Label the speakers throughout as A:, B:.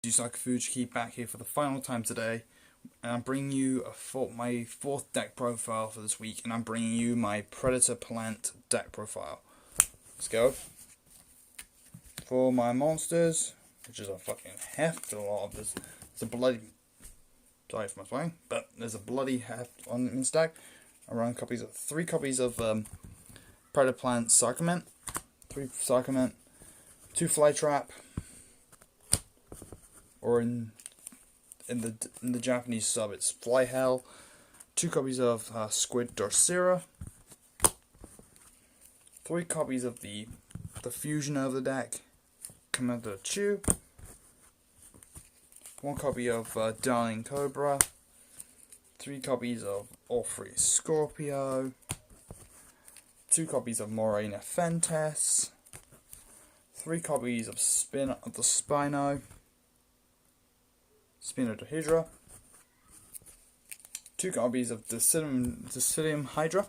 A: Fujiki back here for the final time today, and I'm bringing you my fourth deck profile for this week, and I'm bringing you my Predaplant deck profile. Let's go. For my monsters, which is a fucking heft, a lot of this. It's a bloody. Sorry for my swearing, but there's a bloody heft on this deck. I run three copies of Predaplant Sacrament, 3 Sacrament, 2 Flytrap, or in the Japanese sub it's Fly Hell, 2 copies of Squid Dorsera, 3 copies of the fusion of the deck, Commander Chew, 1 copy of Darling Cobra, 3 copies of Orpheus Scorpio, 2 copies of Morena Fentes, 3 copies of the Spino to Hydra, 2 copies of Decidium Hydra,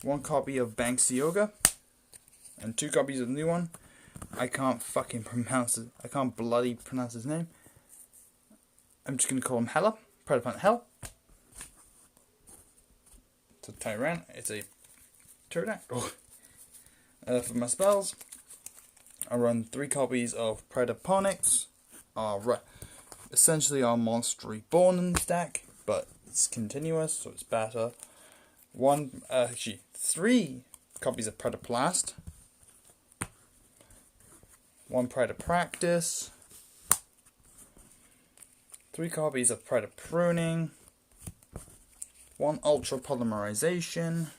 A: 1 copy of Banksy Yoga, and 2 copies of the new one. I can't fucking pronounce it. I can't bloody pronounce his name. I'm just gonna call him Hella. Predaplant Hell. It's a Tyran. It's a pterodactyl. For my spells, I run 3 copies of Predaponics. Essentially our monster reborn in this deck, but it's continuous, so it's better. 3 copies of Predaplast, 1 Predapractice, 3 copies of Predapruning, 1 Ultra Polymerization,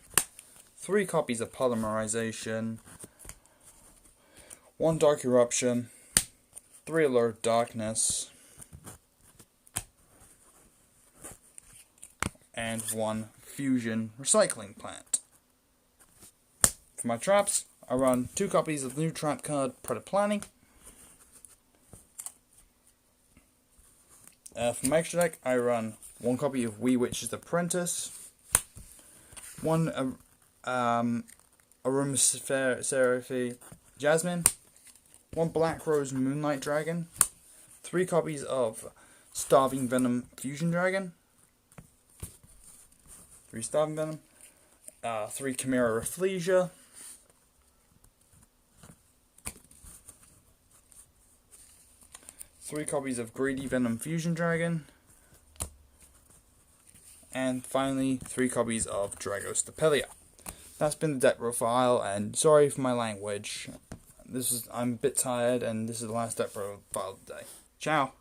A: 3 copies of Polymerization, 1 Dark Eruption, 3 Alert Darkness, and 1 Fusion Recycling Plant. For my traps, I run 2 copies of the new trap card, Predaplanning. For my extra deck, I run 1 copy of Wee Witch's Apprentice, 1 Aromatherapy Jasmine, 1 Black Rose Moonlight Dragon, 3 copies of Starving Venom Fusion Dragon, 3 Starving Venom, 3 Chimera Rafflesia, 3 copies of Greedy Venom Fusion Dragon, and finally 3 copies of Dragostapelia. That's been the deck profile, and sorry for my language. I'm a bit tired, and this is the last deck profile of the day. Ciao!